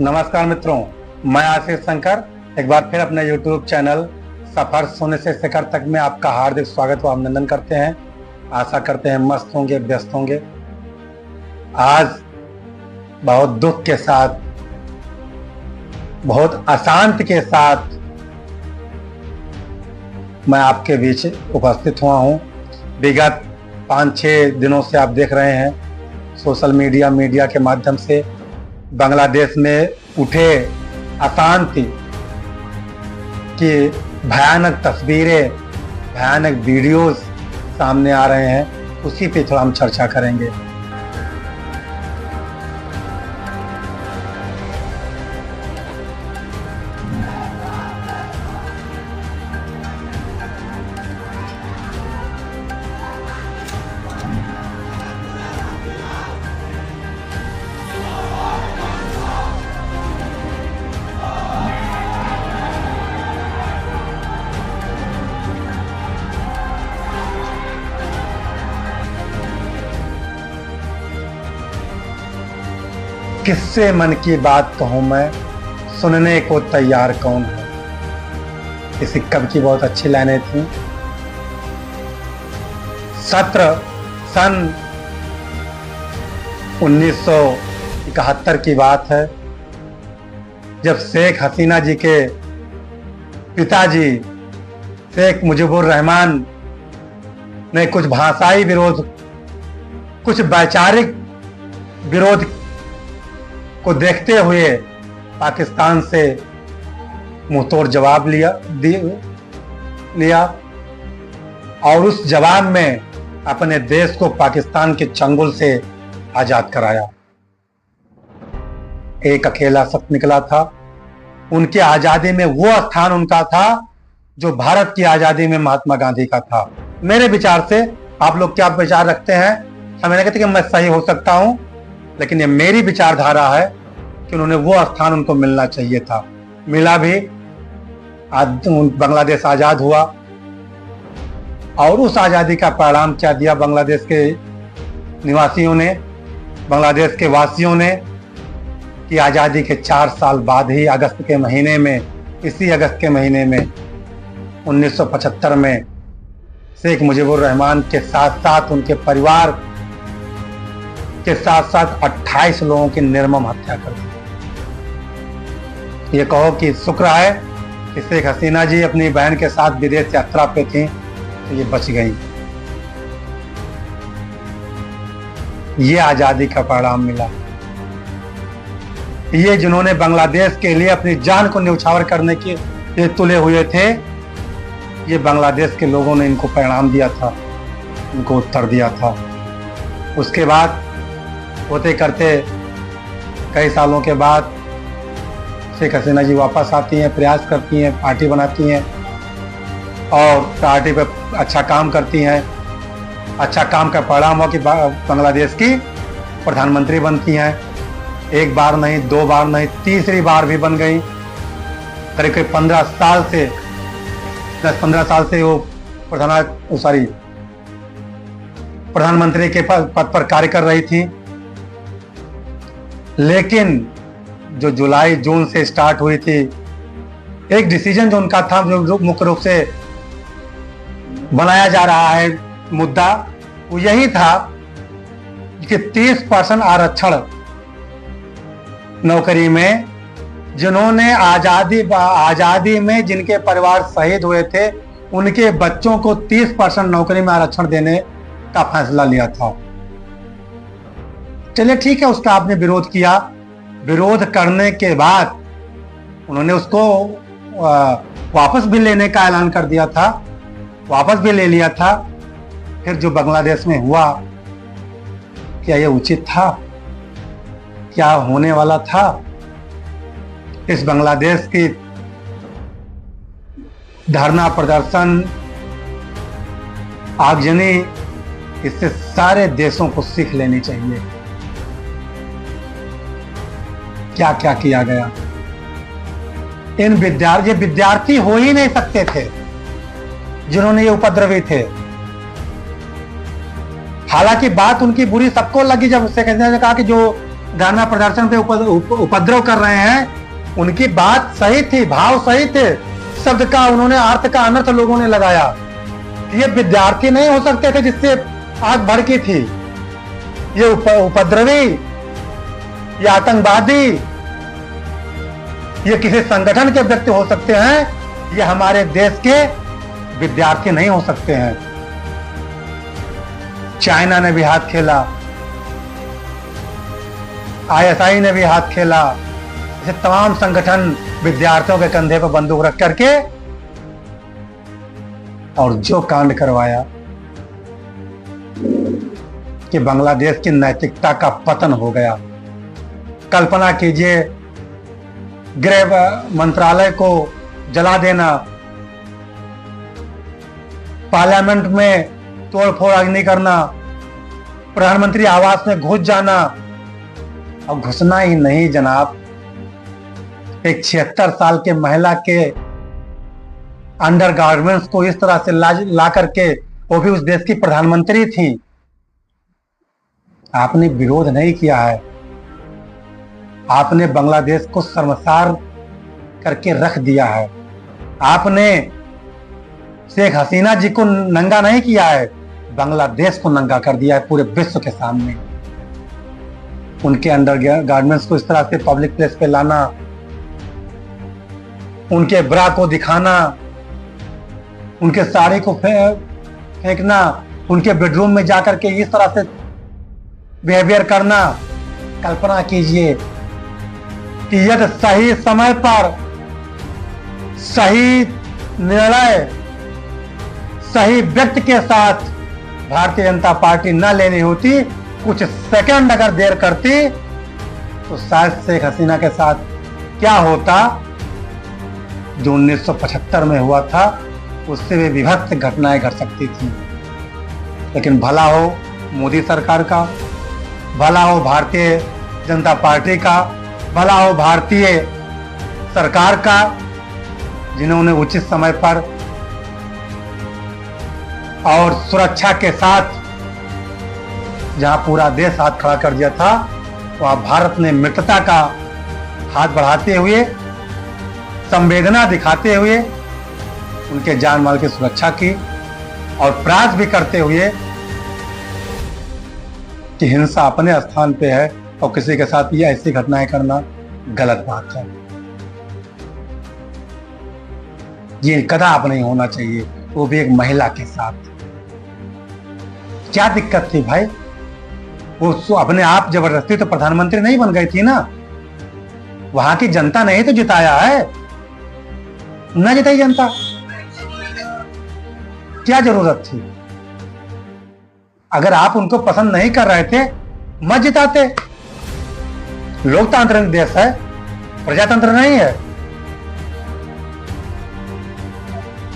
नमस्कार मित्रों, मैं आशीष शंकर एक बार फिर अपने YouTube चैनल सफर सोने से शिखर तक में आपका हार्दिक स्वागत व अभिनंदन करते हैं। आशा करते हैं मस्त होंगे, व्यस्त होंगे। आज बहुत दुख के साथ, बहुत अशांति के साथ मैं आपके बीच उपस्थित हुआ हूँ। विगत 5-6 दिनों से आप देख रहे हैं सोशल मीडिया के माध्यम से बांग्लादेश में उठे अशांति की भयानक तस्वीरें, भयानक वीडियोस सामने आ रहे हैं। उसी पे थोड़ा हम चर्चा करेंगे। किससे मन की बात कहूं मैं, सुनने को तैयार कौन है। किसी कवि की बहुत अच्छी लाइनें थी। सन 1971 की बात है, जब शेख हसीना जी के पिताजी शेख मुजीबुर रहमान ने कुछ भाषाई विरोध, कुछ वैचारिक विरोध को देखते हुए पाकिस्तान से मुंहतोड़ जवाब लिया और उस जवाब में अपने देश को पाकिस्तान के चंगुल से आजाद कराया। एक अकेला शख्स निकला था। उनकी आजादी में वो स्थान उनका था जो भारत की आजादी में महात्मा गांधी का था। मेरे विचार से, आप लोग क्या विचार रखते हैं हमें नहीं कहते कि मैं सही हो सकता हूं, लेकिन ये मेरी विचारधारा है कि उन्होंने वो स्थान उनको मिलना चाहिए था। मिला भी। आज बांग्लादेश आजाद हुआ और उस आजादी का परिणाम क्या दिया बांग्लादेश के निवासियों ने, बांग्लादेश के वासियों ने, कि आजादी के 4 साल बाद ही अगस्त के महीने में, इसी अगस्त के महीने में 1975 में शेख मुजीबुर रहमान के साथ साथ उनके परिवार के साथ साथ 28 लोगों की निर्मम हत्या कर दी। ये कहो कि शुक्र है कि शेख हसीना जी अपनी बहन के साथ विदेश यात्रा पे थी तो ये बच गई। ये आजादी का परिणाम मिला। ये जिन्होंने बांग्लादेश के लिए अपनी जान को न्यौछावर करने के लिए तुले हुए थे, ये बांग्लादेश के लोगों ने इनको परिणाम दिया था, इनको उत्तर दिया था। उसके बाद होते करते कई सालों के बाद शेख हसीना जी वापस आती हैं, प्रयास करती हैं, पार्टी बनाती हैं और पार्टी पे अच्छा काम करती हैं। अच्छा काम का परिणाम हुआ कि बांग्लादेश की प्रधानमंत्री बनती हैं। 1 बार नहीं, 2 बार नहीं, तीसरी बार भी बन गई। करीब 15 साल से 10-15 साल से वो प्रधानमंत्री के पद पर कार्य कर रही थी। लेकिन जो जुलाई-जून से स्टार्ट हुई थी, एक डिसीजन जो उनका था, जो मुख्य रूप से बनाया जा रहा है मुद्दा, वो यही था कि 30% आरक्षण नौकरी में, जिन्होंने आजादी में जिनके परिवार शहीद हुए थे, उनके बच्चों को 30% नौकरी में आरक्षण देने का फैसला लिया था। चलिए ठीक है, उसका आपने विरोध किया। विरोध करने के बाद उन्होंने उसको वापस भी लेने का ऐलान कर दिया था, वापस भी ले लिया था। फिर जो बांग्लादेश में हुआ, क्या यह उचित था? क्या होने वाला था? इस बांग्लादेश की धरना प्रदर्शन, आगजनी, इससे सारे देशों को सीख लेनी चाहिए। क्या क्या किया गया। इन विद्यार्थी हो ही नहीं सकते थे जिन्होंने ये उपद्रवी थे। हालांकि बात उनकी बुरी सबको लगी जब शेख हसीना ने कहा कि जो धरना प्रदर्शन पे उपद्रव कर रहे हैं, उनकी बात सही थी, भाव सही थे, शब्द का उन्होंने अर्थ का अनर्थ लोगों ने लगाया। ये विद्यार्थी नहीं हो सकते थे जिससे आग भड़की थी। ये उपद्रवी, ये आतंकवादी, ये किसी संगठन के व्यक्ति हो सकते हैं, ये हमारे देश के विद्यार्थी नहीं हो सकते हैं। चाइना ने भी हाथ खेला, आईएसआई ने भी हाथ खेला, ऐसे तमाम संगठन विद्यार्थियों के कंधे पर बंदूक रख करके और जो कांड करवाया कि बांग्लादेश की नैतिकता का पतन हो गया। कल्पना कीजिए, गृह मंत्रालय को जला देना, पार्लियामेंट में तोड़फोड़ अग्नि करना, प्रधानमंत्री आवास में घुस जाना। और घुसना ही नहीं जनाब, एक 76 साल के महिला के अंडरगारमेंट्स को इस तरह से ला करके, वो भी उस देश की प्रधानमंत्री थी। आपने विरोध नहीं किया है, आपने बांग्लादेश को शर्मसार करके रख दिया है। आपने शेख हसीना जी को नंगा नहीं किया है, बांग्लादेश को नंगा कर दिया है पूरे विश्व के सामने। उनके अंडर गारमेंट्स को इस तरह से पब्लिक प्लेस पे लाना, उनके ब्रा को दिखाना, उनके साड़ी को फेंकना, उनके बेडरूम में जाकर के इस तरह से बिहेवियर करना। कल्पना कीजिए कि यदि सही समय पर सही निर्णय सही व्यक्ति के साथ भारतीय जनता पार्टी न लेनी होती, कुछ सेकंड अगर देर करती, तो शायद शेख हसीना के साथ क्या होता जो 1975 में हुआ था, उससे भी विभत्स घटनाएं घट सकती थी। लेकिन भला हो मोदी सरकार का, भला हो भारतीय जनता पार्टी का, भला हो भारतीय सरकार का, जिन्होंने उचित समय पर और सुरक्षा के साथ जहां पूरा देश हाथ खड़ा कर दिया था, वहां भारत ने मित्रता का हाथ बढ़ाते हुए, संवेदना दिखाते हुए उनके जान माल की सुरक्षा की और प्रयास भी करते हुए कि हिंसा अपने स्थान पे है और किसी के साथ ये ऐसी घटनाएं करना गलत बात है। ये कदाप नहीं होना चाहिए, वो भी एक महिला के साथ। क्या दिक्कत थी भाई? वो अपने आप जबरदस्ती तो प्रधानमंत्री नहीं बन गई थी ना, वहां की जनता ने ही तो जिताया है, न जिताई जनता, क्या जरूरत थी? अगर आप उनको पसंद नहीं कर रहे थे, मत जिताते। लोकतांत्रिक देश है, प्रजातंत्र नहीं है।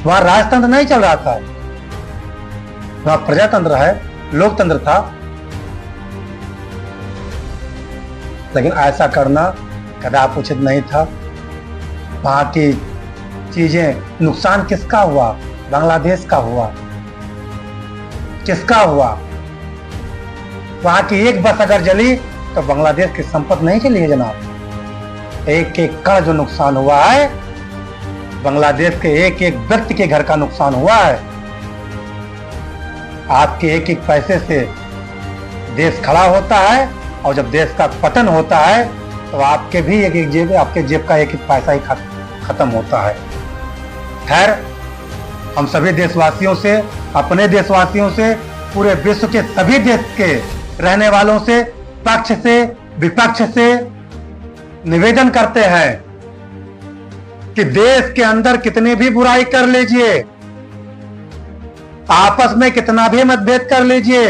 वहां राजतंत्र नहीं चल रहा था, वहां प्रजातंत्र है, लोकतंत्र था। लेकिन ऐसा करना कदापि उचित नहीं था। वहां की चीजें, नुकसान किसका हुआ? बांग्लादेश का हुआ। किसका हुआ? वहां की एक बस अगर जली तो बांग्लादेश की संपत्ति नहीं चली है जनाब। एक एक कण जो नुकसान हुआ है, बांग्लादेश के एक एक व्यक्ति के घर का नुकसान हुआ है। आपके एक एक पैसे से देश खड़ा होता है, और जब देश का पतन होता है तो आपके भी एक एक जेब, आपके जेब का एक एक पैसा ही खत्म होता है। खैर, हम सभी देशवासियों से, अपने देशवासियों से, पूरे विश्व के सभी देश के रहने वालों से, पक्ष से विपक्ष से निवेदन करते हैं कि देश के अंदर कितनी भी बुराई कर लीजिए, आपस में कितना भी मतभेद कर लीजिए,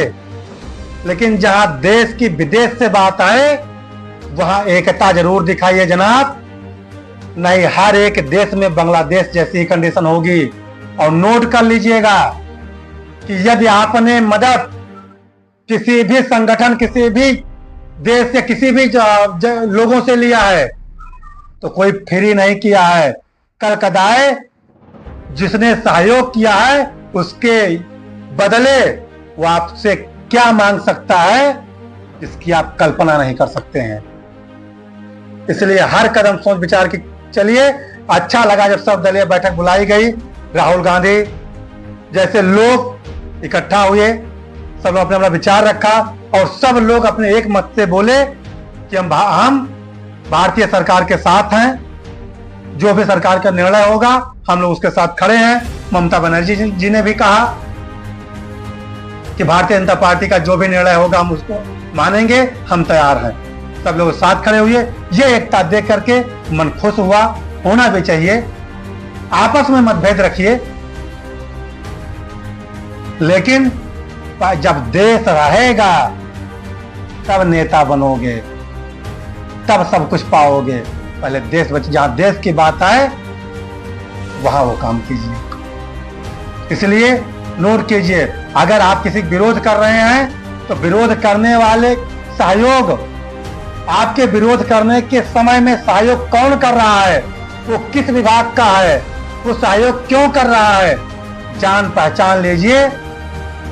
लेकिन जहां देश की विदेश से बात आए, वहां एकता जरूर दिखाइए जनाब। नहीं, हर एक देश में बांग्लादेश जैसी कंडीशन होगी। और नोट कर लीजिएगा कि यदि आपने मदद किसी भी संगठन, किसी भी देश या किसी भी लोगों से लिया है, तो कोई फ्री नहीं किया है। कल कदाए जिसने सहयोग किया है, उसके बदले वो आपसे क्या मांग सकता है, जिसकी आप कल्पना नहीं कर सकते हैं। इसलिए हर कदम सोच विचार के चलिए। अच्छा लगा जब सर्वदलीय बैठक बुलाई गई, राहुल गांधी जैसे लोग इकट्ठा हुए, सब लोग अपना अपना विचार रखा और सब लोग अपने एक मत से बोले कि हम भारतीय सरकार के साथ हैं, जो भी सरकार का निर्णय होगा हम लोग उसके साथ खड़े हैं। ममता बनर्जी जी ने भी कहा कि भारतीय जनता पार्टी का जो भी निर्णय होगा हम उसको मानेंगे, हम तैयार हैं। सब लोग साथ खड़े हुए। ये एकता देख करके मन खुश हुआ, होना भी चाहिए। आपस में मतभेद रखिए, लेकिन जब देश रहेगा तब नेता बनोगे, तब सब कुछ पाओगे। पहले देश बचे, जहां देश की बात आए वहां वो काम कीजिए। इसलिए नोट कीजिए, अगर आप किसी विरोध कर रहे हैं तो विरोध करने वाले सहयोग, आपके विरोध करने के समय में सहयोग कौन कर रहा है, वो किस विभाग का है, वो सहयोग क्यों कर रहा है, जान पहचान लीजिए,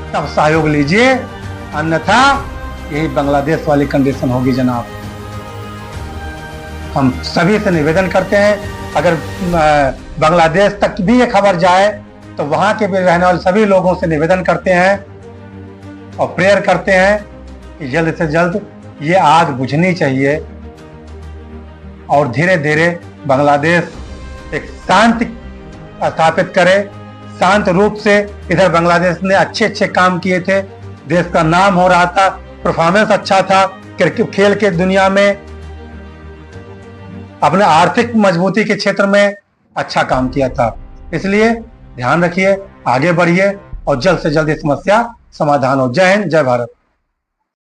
तब सहयोग लीजिए। अन्यथा यही बांग्लादेश वाली कंडीशन होगी जनाब। हम सभी से निवेदन करते हैं, अगर बांग्लादेश तक भी ये खबर जाए तो वहां के भी रहने वाले सभी लोगों से निवेदन करते हैं और प्रेयर करते हैं कि जल्द से जल्द ये आग बुझनी चाहिए और धीरे धीरे बांग्लादेश एक शांति स्थापित करे। शांत रूप से, इधर बांग्लादेश ने अच्छे अच्छे काम किए थे, देश का नाम हो रहा था, परफॉर्मेंस अच्छा था, क्रिकेट खेल के दुनिया में, अपने आर्थिक मजबूती के क्षेत्र में अच्छा काम किया था। इसलिए ध्यान रखिए, आगे बढ़िए और जल्द से जल्द इस समस्या समाधान हो। जय हिंद, जय भारत।